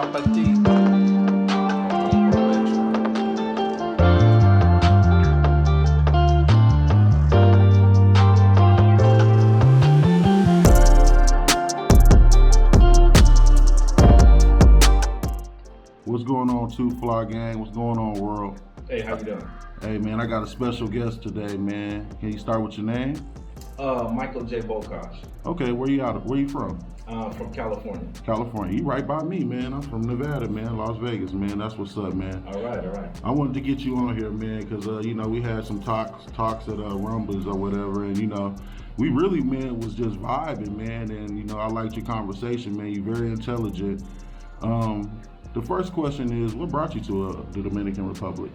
appetit. What's going on, Two Fly Gang? What's going on, world? Hey, how you doing? Hey, man, I got a special guest today, man. Can you start with your name? Michael J. Bokosh. Okay, where you from? From California. California. You right by me, man. I'm from Nevada, man. Las Vegas, man. That's what's up, man. All right. I wanted to get you on here, man, because, we had some talks at Rumbles or whatever, and, we really, man, was just vibing, man, and, I liked your conversation, man. You're very intelligent. The first question is, what brought you to the Dominican Republic?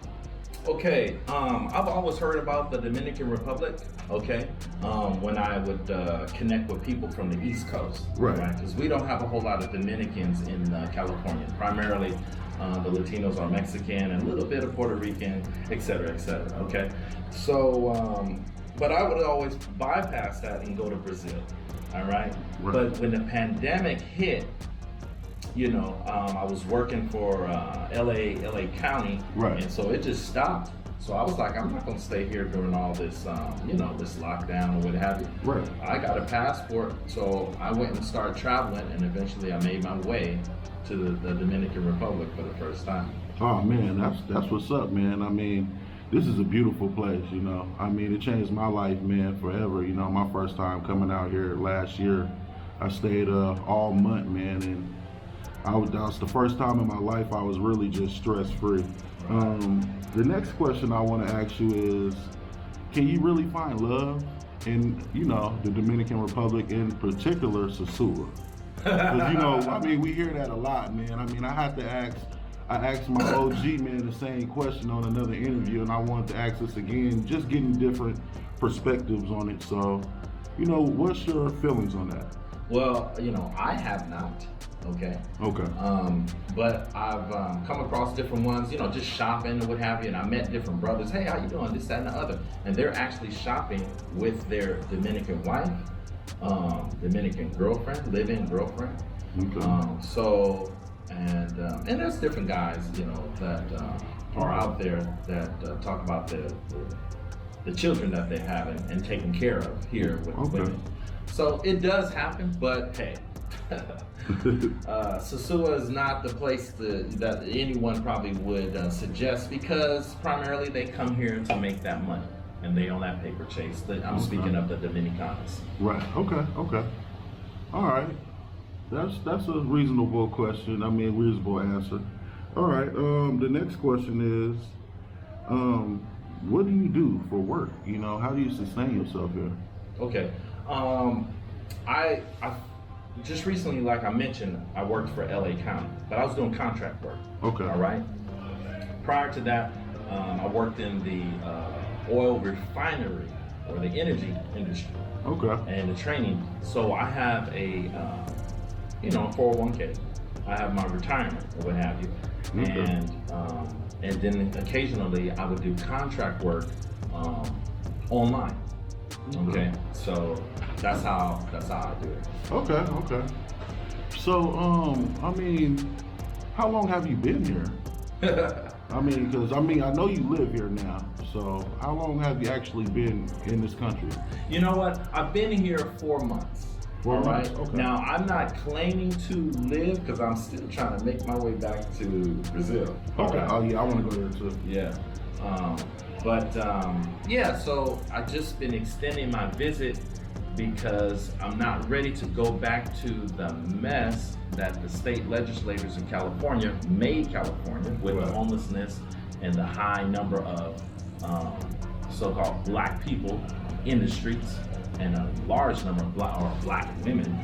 Okay, I've always heard about the Dominican Republic, okay, when I would connect with people from the East Coast. Right. Because we don't have a whole lot of Dominicans in California. Primarily, the Latinos are Mexican and a little bit of Puerto Rican, et cetera, okay? So, but I would always bypass that and go to Brazil, all right? But when the pandemic hit, I was working for LA County, right. And so it just stopped. So I was like, I'm not going to stay here during all this, this lockdown or what have you. Right. I got a passport, so I went and started traveling, and eventually I made my way to the Dominican Republic for the first time. Oh man, that's what's up, man. I mean, this is a beautiful place, I mean, it changed my life, man, forever. My first time coming out here last year, I stayed all month, man, and that was the first time in my life I was really just stress-free. The next question I want to ask you is, can you really find love in, the Dominican Republic, in particular, Sosua? Because, I mean, we hear that a lot, man. I mean, I asked my OG, man, the same question on another interview, and I wanted to ask this again, just getting different perspectives on it. So, what's your feelings on that? Well, I have not. Okay. But I've come across different ones, just shopping and what have you, and I met different brothers. Hey, how you doing? This, that, and the other. And they're actually shopping with their Dominican wife, Dominican girlfriend, live-in girlfriend. Okay. And there's different guys, that are out there that talk about the children that they have and taken care of here with women. So it does happen, but hey. Sosua is not the place that anyone probably would suggest, because primarily they come here to make that money and they on that paper chase. I'm speaking of the Dominicanos. Right. Okay. All right. That's a reasonable question. I mean, reasonable answer. All right. The next question is, what do you do for work? How do you sustain yourself here? Okay. I just recently, like I mentioned, I worked for LA County, but I was doing contract work. Okay. All right. Prior to that, I worked in the oil refinery or the energy industry. Okay. And the training. So I have a, 401k. I have my retirement or what have you. Okay. And then occasionally I would do contract work online. Okay. So that's how I do it. Okay. So, I mean, how long have you been here? I mean, because I know you live here now. So, how long have you actually been in this country? You know what? I've been here 4 months. 4 months. Right? Okay. Now, I'm not claiming to live because I'm still trying to make my way back to Brazil. Okay. Right? Oh yeah, I want to go there too. Yeah. So I've just been extending my visit because I'm not ready to go back to the mess that the state legislators in California made California with the homelessness and the high number of so-called black people in the streets and a large number of black women,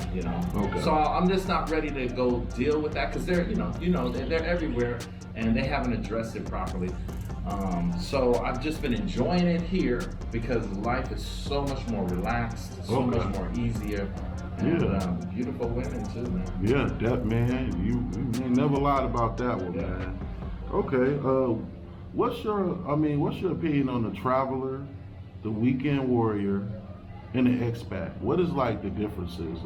Okay. So I'm just not ready to go deal with that because they're, they're everywhere and they haven't addressed it properly. So I've just been enjoying it here because life is so much more relaxed, so much more easier, and beautiful women too, man. Yeah, that man, you never lied about that one, man. Okay, what's your opinion on the traveler, the weekend warrior, and the expat? What is like the differences,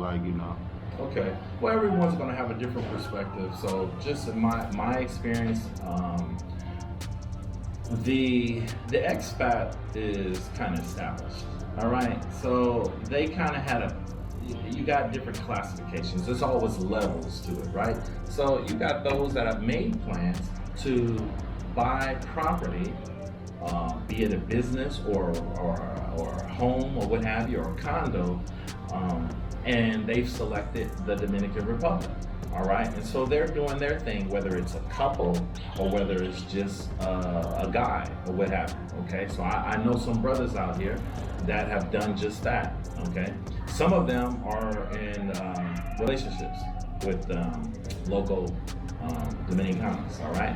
Okay. Well, everyone's going to have a different perspective. So, just in my experience, the expat is kind of established. All right. So they kind of had you got different classifications. There's always levels to it, right? So you got those that have made plans to buy property, be it a business or a home or what have you, or a condo, and they've selected the Dominican Republic. All right, and so they're doing their thing, whether it's a couple or whether it's just a guy or what have you. Okay, so I know some brothers out here that have done just that. Okay, some of them are in relationships with local Dominicanos. All right,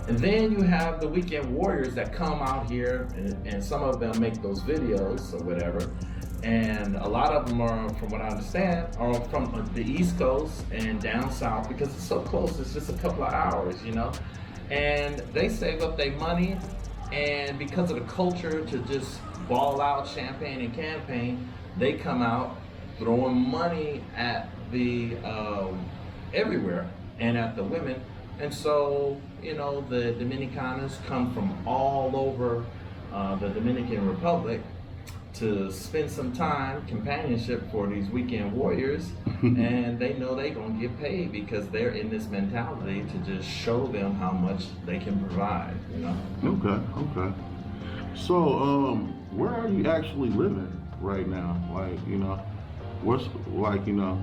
and then you have the weekend warriors that come out here, and some of them make those videos or whatever. And a lot of them are, from what I understand, are from the East Coast and down south because it's so close. It's just a couple of hours, you know. And they save up their money, and because of the culture to just ball out champagne and campaign, they come out throwing money at the everywhere and at the women. And so, you know, the Dominicanos come from all over the Dominican Republic to spend some time companionship for these weekend warriors, and they know they're gonna get paid because they're in this mentality to just show them how much they can provide, you know. Okay. So where are you actually living right now? Like, you know, what's like, you know,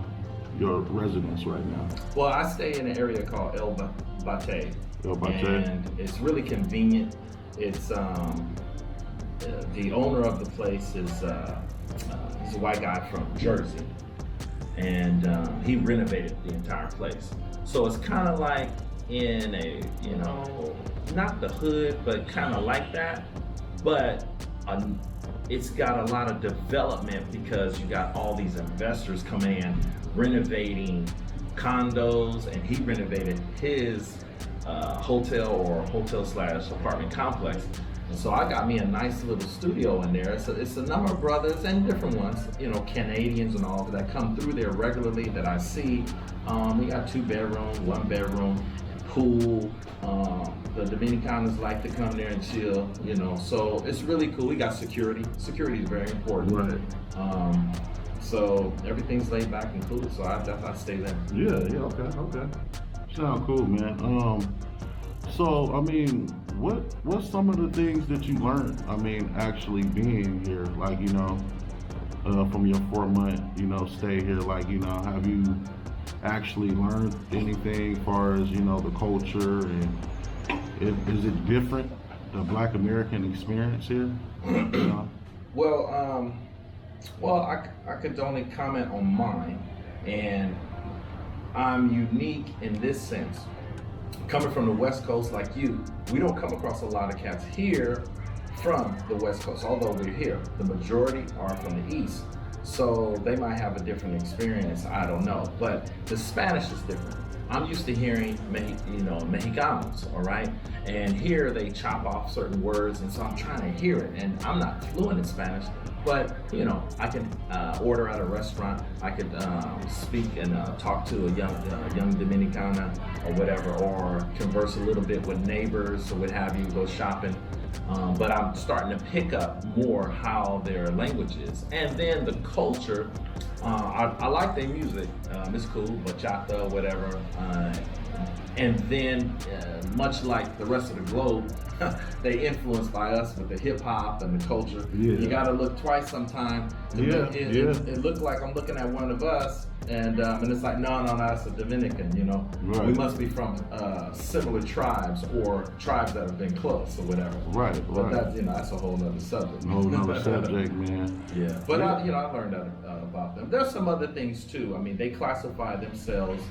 your residence right now? Well, I stay in an area called El Bate. El Bate. And it's really convenient. It's the owner of the place is he's a white guy from Jersey, and he renovated the entire place. So it's kind of like in a, you know, not the hood, but kind of like that. But it's got a lot of development because you got all these investors coming in, renovating condos, and he renovated his hotel/apartment complex. And so I got me a nice little studio in there. So it's a number of brothers and different ones, you know, Canadians and all that come through there regularly that I see. We got 2 bedrooms, 1 bedroom, pool. The Dominicanos like to come there and chill, you know. So it's really cool. We got security. Security is very important. Right. So everything's laid back and cool. So I stay there. Yeah. Okay. Sound cool, man. So I mean, what's some of the things that you learned? I mean, actually being here, like, you know, from your 4-month, you know, stay here, like, you know, have you actually learned anything as far as, you know, the culture, and is it different, the Black American experience here? You know? Well, I could only comment on mine, and I'm unique in this sense. Coming from the West Coast like you, we don't come across a lot of cats here from the West Coast, although we're here. The majority are from the East. So they might have a different experience, I don't know. But the Spanish is different. I'm used to hearing, Mexicanos, all right? And here they chop off certain words, and so I'm trying to hear it. And I'm not fluent in Spanish, but, you know, I can order at a restaurant. I could speak and talk to a young Dominicana or whatever, or converse a little bit with neighbors or what have you, go shopping. But I'm starting to pick up more how their language is. And then the culture, I like their music. It's cool, bachata, whatever. And then, much like the rest of the globe, they influenced by us with the hip hop and the culture. Yeah. You got to look twice sometimes. It looked like I'm looking at one of us, and it's like, no, that's a Dominican. You know, right. We must be from similar tribes or tribes that have been close or whatever. Right. But that, you know, that's a whole nother subject. Whole nother subject, man. Yeah. But I learned that about them. There's some other things too. I mean, they classify themselves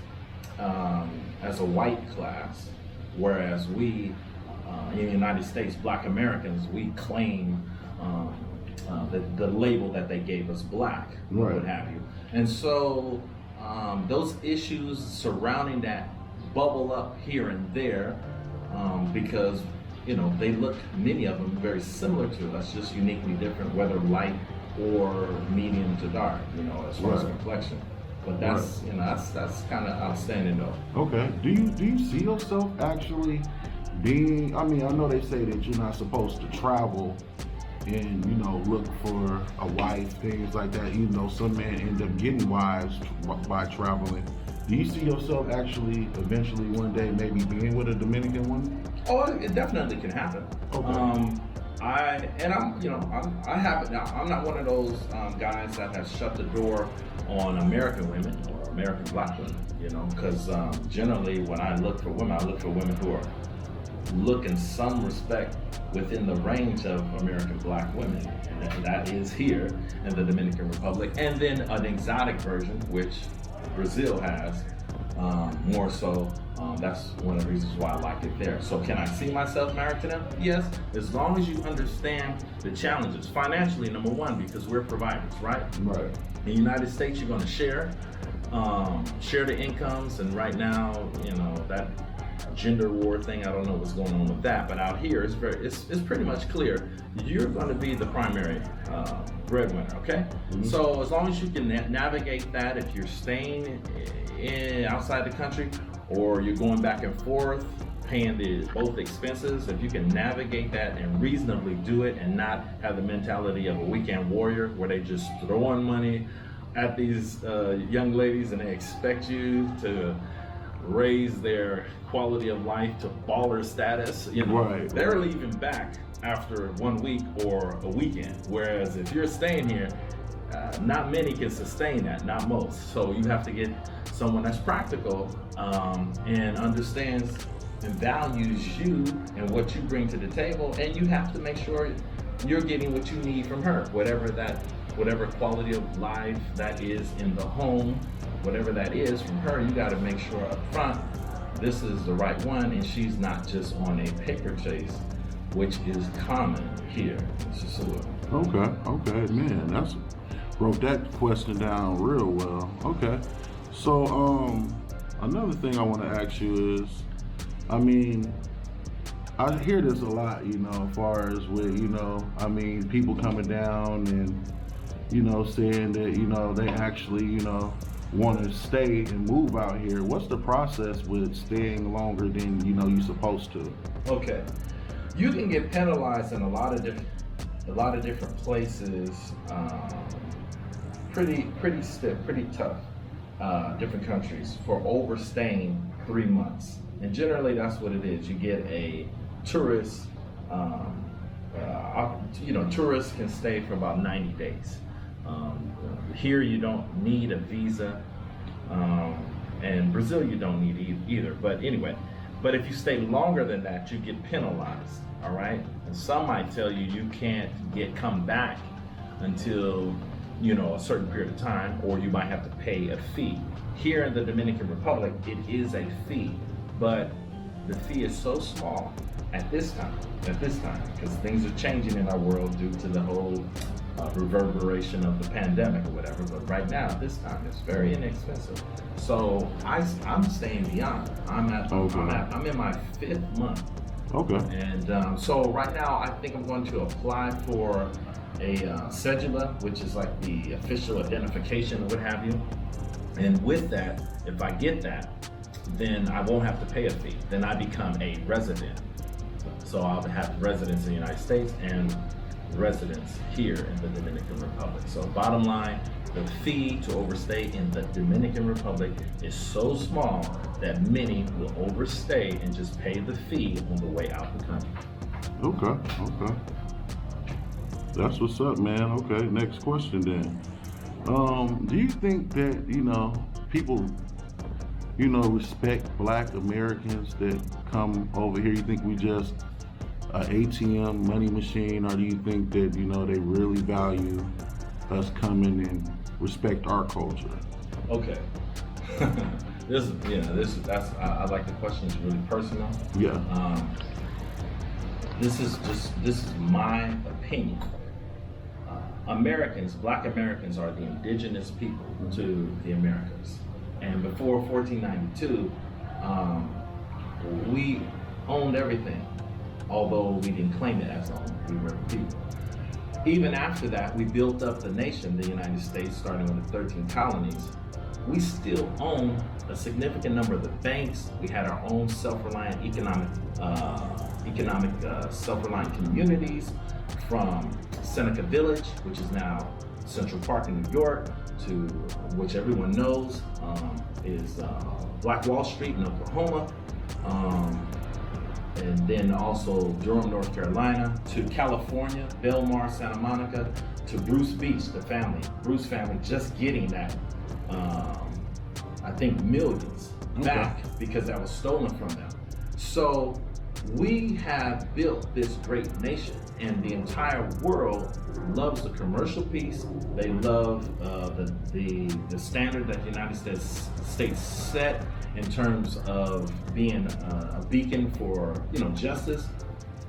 as a white class, whereas we, in the United States, Black Americans, we claim the label that they gave us, black, right. What have you. And so those issues surrounding that bubble up here and there because, you know, they look, many of them, very similar to us, just uniquely different, whether light or medium to dark, you know, as far as complexion. But that's that's kind of outstanding though. Okay. Do you see yourself actually being? I mean, I know they say that you're not supposed to travel and look for a wife, things like that. Even though some men end up getting wives by traveling. Do you see yourself actually eventually one day maybe being with a Dominican woman? Oh, it definitely can happen. Okay. I'm not one of those guys that has shut the door on American women or American black women, because generally when I look for women, I look for women who are in some respect within the range of American black women, and that is here in the Dominican Republic, and then an exotic version, which Brazil has more so. That's one of the reasons why I like it there. So can I see myself married to them? Yes, as long as you understand the challenges. Financially, number one, because we're providers, right? Right. In the United States, you're going to share the incomes, and right now, that gender war thing, I don't know what's going on with that, but out here, it's pretty much clear. You're going to be the primary breadwinner, okay? Mm-hmm. So as long as you can navigate that, if you're staying outside the country, or you're going back and forth, paying both expenses, if you can navigate that and reasonably do it and not have the mentality of a weekend warrior where they just throwing money at these young ladies and they expect you to raise their quality of life to baller status, Right. They're leaving back after 1 week or a weekend. Whereas if you're staying here, not many can sustain that, not most. So you have to get someone that's practical and understands and values you and what you bring to the table, and you have to make sure you're getting what you need from her, whatever quality of life that is in the home, whatever that is from her. You got to make sure up front this is the right one, and she's not just on a paper chase, which is common here in Sosua. Okay, man, that's broke that question down real well. Okay, so another thing I want to ask you is, I mean, I hear this a lot, as far as with, people coming down and, saying that, they actually, want to stay and move out here. What's the process with staying longer than, you're supposed to? Okay, you can get penalized in a lot of different places. Pretty stiff, pretty tough, different countries for overstaying 3 months. And generally that's what it is. You get a tourist, tourists can stay for about 90 days. Here you don't need a visa, and Brazil you don't need either. But anyway, if you stay longer than that, you get penalized, all right? And some might tell you can't come back until a certain period of time, or you might have to pay a fee. Here in the Dominican Republic, it is a fee, but the fee is so small at this time, because things are changing in our world due to the whole reverberation of the pandemic or whatever. But right now, at this time, it's very inexpensive. So I'm staying beyond. I'm in my 5th month. Okay. And so right now, I think I'm going to apply for a cedula, which is like the official identification or what have you. And with that, if I get that, then I won't have to pay a fee. Then I become a resident. So I'll have residence in the United States and residence here in the Dominican Republic. So bottom line, the fee to overstay in the Dominican Republic is so small that many will overstay and just pay the fee on the way out the country. Okay. That's what's up, man. Okay, next question then. Do you think that, people, respect Black Americans that come over here? You think we just an ATM money machine, or do you think that, they really value us coming and respect our culture? Okay. I like the question. It's really personal. Yeah. This is my opinion. Black Americans are the indigenous people to the Americas. And before 1492, we owned everything, although we didn't claim it as owned. We were the people. Even after that, we built up the nation, the United States, starting with the 13 colonies. we still own a significant number of the banks. We had our own self-reliant economic self-reliant communities, from Seneca Village, which is now Central Park in New York, to which everyone knows is Black Wall Street in Oklahoma, and then also Durham, North Carolina, to California, Belmar, Santa Monica, to Bruce Beach, the family, Bruce family, just getting that, I think millions back because that was stolen from them. So we have built this great nation, and the entire world loves the commercial piece. They love the standard that the United States set in terms of being a beacon for justice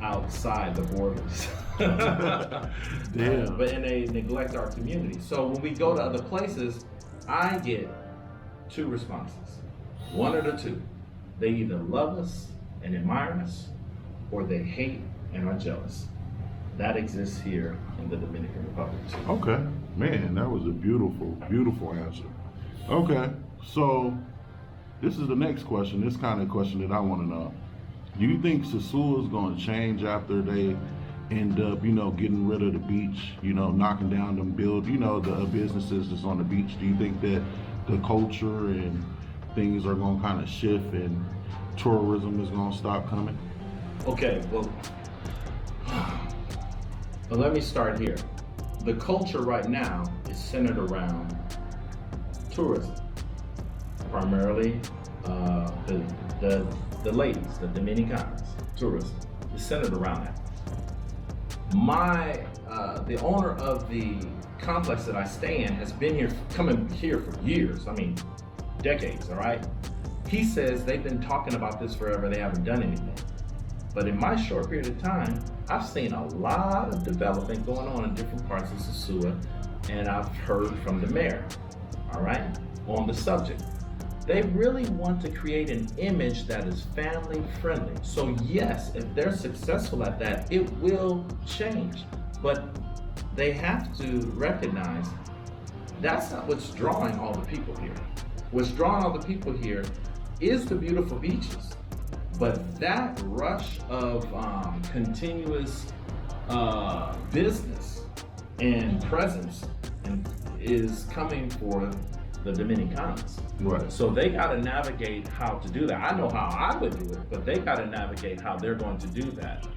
outside the borders. Damn. But and they neglect our community. So when we go to other places, I get two responses. One of the two. They either love us and admire us, or they hate and are jealous. That exists here in the Dominican Republic too. Okay, man, that was a beautiful, beautiful answer. Okay, so this is the next question. This kind of question that I want to know. Do you think Sosua is going to change after they end up, getting rid of the beach, knocking down them the businesses that's on the beach? Do you think that the culture and things are going to kind of shift and tourism is going to stop coming? Okay, well, let me start here. The culture right now is centered around tourism, primarily the ladies, the Dominicans. Tourism is centered around that. The owner of the complex that I stay in has been coming here for years. I mean, decades. All right. He says they've been talking about this forever. They haven't done anything. But in my short period of time, I've seen a lot of development going on in different parts of Sosua, and I've heard from the mayor, all right, on the subject. They really want to create an image that is family friendly. So yes, if they're successful at that, it will change. But they have to recognize that's not what's drawing all the people here. What's drawing all the people here is the beautiful beaches. But that rush of continuous business and presence is coming for the Dominicans. Right. So they got to navigate how to do that. I know how I would do it, but they got to navigate how they're going to do that.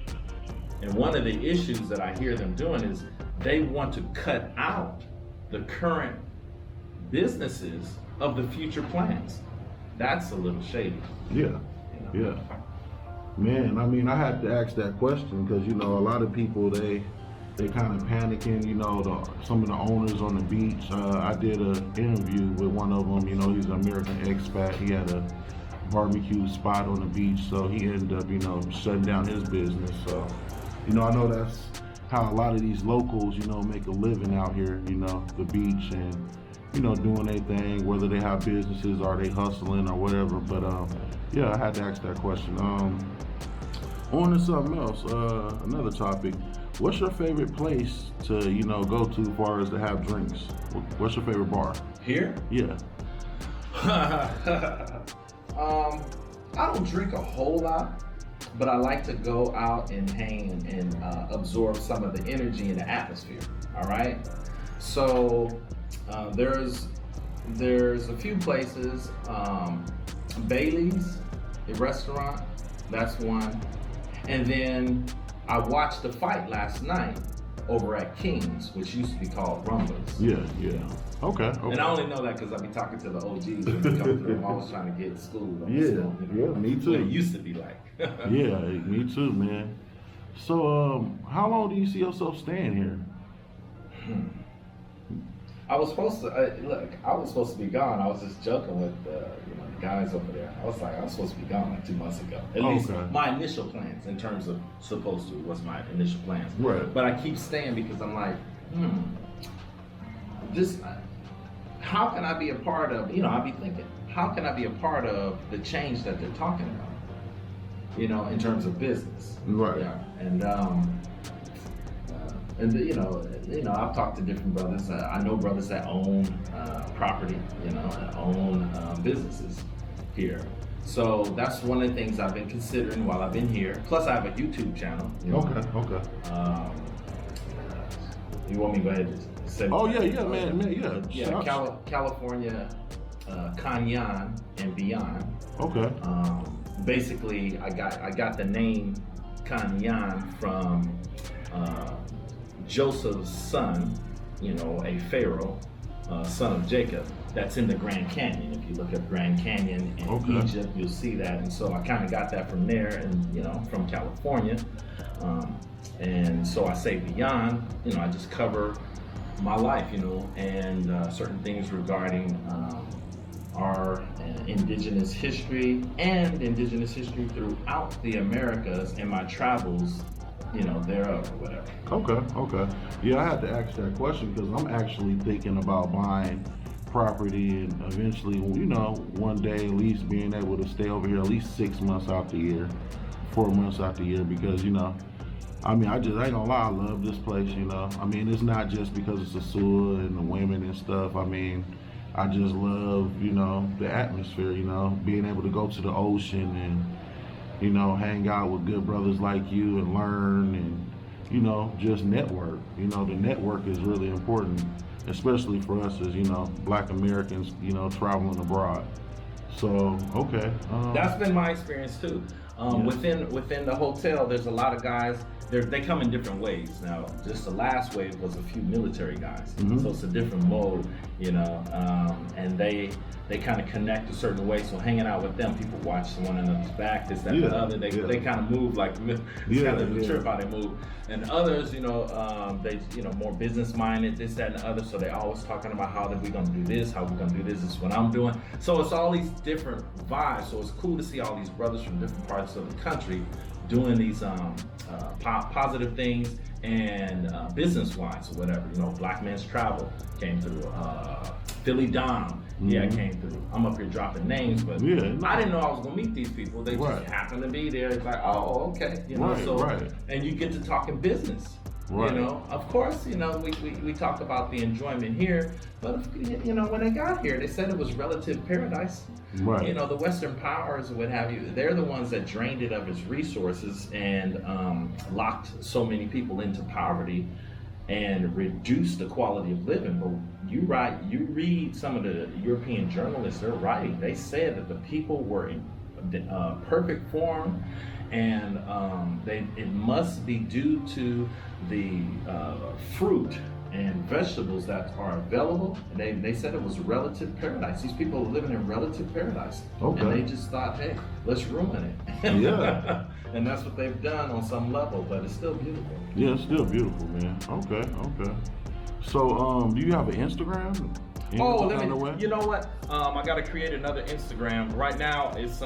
And one of the issues that I hear them doing is they want to cut out the current businesses of the future plans. That's a little shady. Yeah. Yeah. Man, I mean, I had to ask that question because, a lot of people, they kind of panicking, some of the owners on the beach. I did an interview with one of them, he's an American expat. He had a barbecue spot on the beach, so he ended up, shutting down his business. So, I know that's how a lot of these locals, make a living out here, the beach and, doing their thing, whether they have businesses or they hustling or whatever. But, yeah, I had to ask that question. On to something else, another topic. What's your favorite place to, go to as far as to have drinks? What's your favorite bar? Here? Yeah. I don't drink a whole lot, but I like to go out and hang and absorb some of the energy in the atmosphere. All right. So there's a few places. Bailey's, a restaurant, that's one. And then I watched the fight last night over at King's, which used to be called Rumblers. Yeah. Okay. And I only know that because I be talking to the OGs when they come through. I'm always trying to get schooled on Yeah, me too. what it used to be like. Yeah, me too, man. So, how long do you see yourself staying here? I was supposed to be gone. I was just joking with the guys over there. I was supposed to be gone like 2 months ago. At least my initial plans in terms of was my initial plans. Right. But I keep staying because I'm like, how can I be a part of, I be thinking, how can I be a part of the change that they're talking about? In terms of business. Right. Yeah. And And I've talked to different brothers. I know brothers that own property, and own businesses here. So that's one of the things I've been considering while I've been here. Plus, I have a YouTube channel. Okay. You want me to go ahead and say? Oh yeah, man, yeah. California-Khyan Beyond. Okay. Basically, I got the name Khyan from Joseph's son, a pharaoh, son of Jacob. That's in the Grand Canyon. If you look up Grand Canyon in Egypt, you'll see that. And so I kind of got that from there, and from California. And so I say beyond. I just cover my life, and certain things regarding our indigenous history and indigenous history throughout the Americas and my travels, thereof or whatever. Okay. Yeah, I had to ask that question because I'm actually thinking about buying property and eventually, one day at least being able to stay over here at least 6 months out the year, 4 months out the year because, I ain't gonna lie, I love this place, it's not just because it's Sosua and the women and stuff. I just love, the atmosphere, being able to go to the ocean and, hang out with good brothers like you and learn and, just network. The network is really important, especially for us as, Black Americans, traveling abroad. So, okay. That's been my experience too. Within the hotel, there's a lot of guys. They come in different ways. Now, just the last wave was a few military guys, so it's a different mode, and they kind of connect a certain way. So hanging out with them, people watch one another's back, this, that, and the other. They kind of move like it's kind of the trip how they move. And others, they more business minded, this, that, and the other. So they always talking about how that we're gonna do this, how we're gonna do this. This is what I'm doing. So it's all these different vibes. So it's cool to see all these brothers from different parts of the country doing these positive things and business-wise or whatever. Black Men's Travel came through. Philly Dom, came through. I'm up here dropping names, but I didn't know I was gonna meet these people. They just happened to be there. It's like, oh, okay, and you get to talking business. Of course, we talk about the enjoyment here, but when they got here, they said it was relative paradise. Right. The Western powers, what have you, they're the ones that drained it of its resources and locked so many people into poverty and reduced the quality of living. But you read some of the European journalists, they're writing. They said that the people were in perfect form, and it must be due to the fruit and vegetables that are available. They said it was relative paradise. These people are living in relative paradise. Okay. And they just thought, hey, let's ruin it. Yeah. And that's what they've done on some level, but it's still beautiful. Yeah, it's still beautiful, man. Okay. So, do you have an Instagram? You know what? I got to create another Instagram. Right now, it's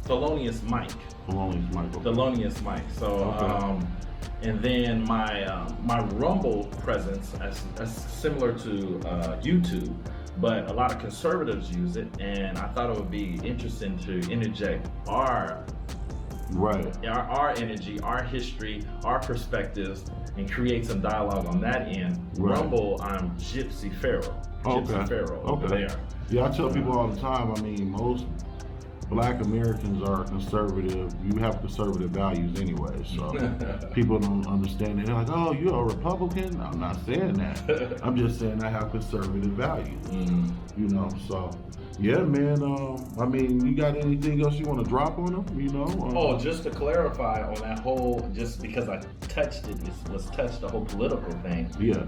Thelonious Mike. Thelonious Mike. So, and then my Rumble presence is similar to YouTube, but a lot of conservatives use it, and I thought it would be interesting to interject our energy, our history, our perspectives, and create some dialogue on that end. Rumble, I'm Gypsy Pharaoh. Over there. Yeah, I tell people all the time, most Black Americans are conservative. You have conservative values anyway, so people don't understand it. They're like, oh, you're a Republican? I'm not saying that. I'm just saying I have conservative values. So yeah, man. You got anything else you want to drop on them? Just to clarify on that whole, just because I touched it, let's touch the whole political thing. Yeah.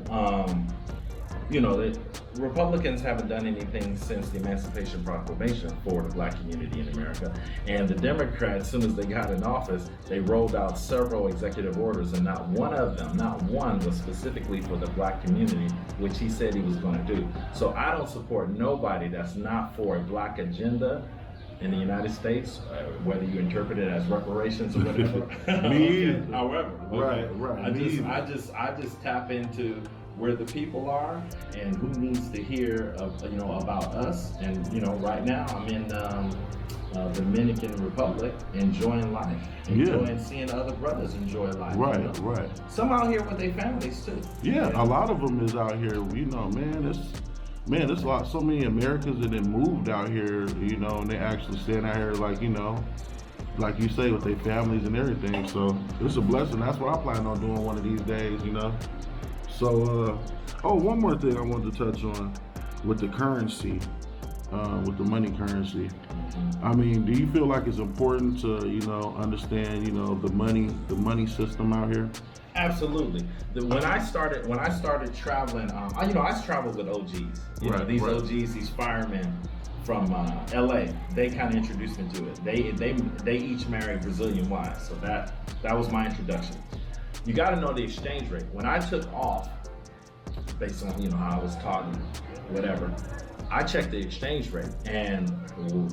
The Republicans haven't done anything since the Emancipation Proclamation for the Black community in America. And the Democrats, as soon as they got in office, they rolled out several executive orders, and not one was specifically for the Black community, which he said he was going to do. So I don't support nobody that's not for a Black agenda in the United States, whether you interpret it as reparations or whatever. However, I just tap into where the people are and who needs to hear about us. And right now I'm in Dominican Republic, enjoying life, enjoying seeing other brothers enjoy life. Right, you know? right. Some out here with their families too. Yeah, a lot of them is out here. You know, there's a lot. So many Americans that then moved out here. You know, and they actually stand out here like, you know, like you say, with their families and everything. So it's a blessing. That's what I plan on doing one of these days. You know. So, one more thing I wanted to touch on with the currency. With the money currency. I mean, do you feel like it's important to, you know, understand, you know, the money system out here? Absolutely. When I started traveling, I traveled with OGs. You know, these OGs, these firemen from LA. They kind of introduced me to it. They each married Brazilian wives, so that was my introduction. You got to know the exchange rate. When I took off, based on, you know, how I was taught and whatever, I checked the exchange rate, and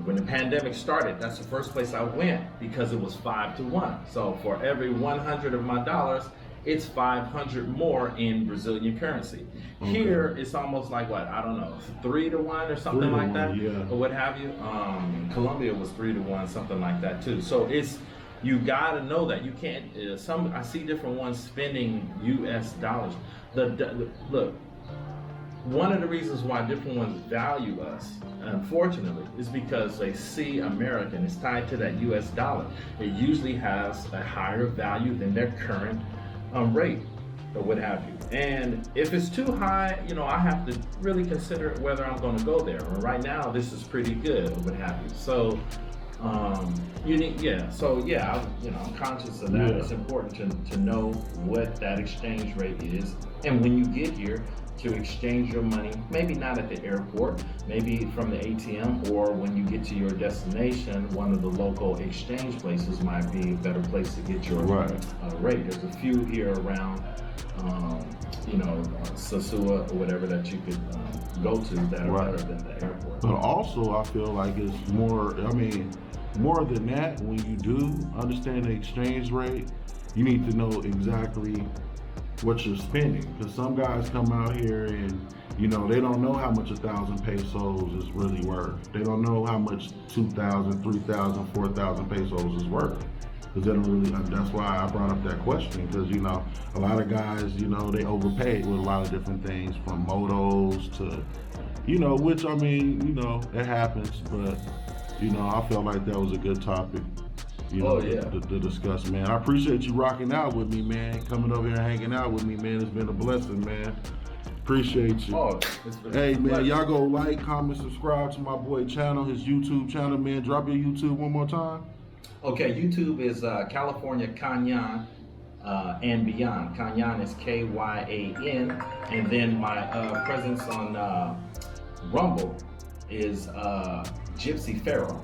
when the pandemic started, that's the first place I went because it was 5 to 1. So for every 100 of my dollars, it's 500 more in Brazilian currency. Okay. Here, it's almost like what, I don't know, 3 to 1 or something like that, or what have you. Colombia was 3 to 1, something like that too. So you gotta know that you can't. I see different ones spending U.S. dollars. Look. One of the reasons why different ones value us, unfortunately, is because they see American. It's tied to that U.S. dollar. It usually has a higher value than their current rate, or what have you. And if it's too high, you know, I have to really consider whether I'm going to go there. And right now, this is pretty good, or what have you. So, I'm conscious of that. Yeah. It's important to know what that exchange rate is, and when you get here, to exchange your money, maybe not at the airport, maybe from the ATM, or when you get to your destination, one of the local exchange places might be a better place to get your rate. There's a few here around, Sosua or whatever that you could go to that are better than the airport. But also, I feel like it's more than that. When you do understand the exchange rate, you need to know exactly what you're spending, because some guys come out here and, you know, they don't know how much 1,000 pesos is really worth. They don't know how much 2,000, 3,000, 4,000 pesos is worth, because they don't really. That's why I brought up that question, because, you know, a lot of guys, you know, they overpay with a lot of different things, from motos to, you know, which, I mean, you know, it happens, but, you know, I felt like that was a good topic, you know, to discuss, man. I appreciate you rocking out with me, man. Coming over here and hanging out with me, man. It's been a blessing, man. Appreciate you. Hey, man, y'all go like, comment, subscribe to my boy channel, his YouTube channel, man. Drop your YouTube one more time. Okay, YouTube is California-Khyan and Beyond. Khyan is K-Y-A-N. And then my presence on Rumble is Gypsy Pharaoh.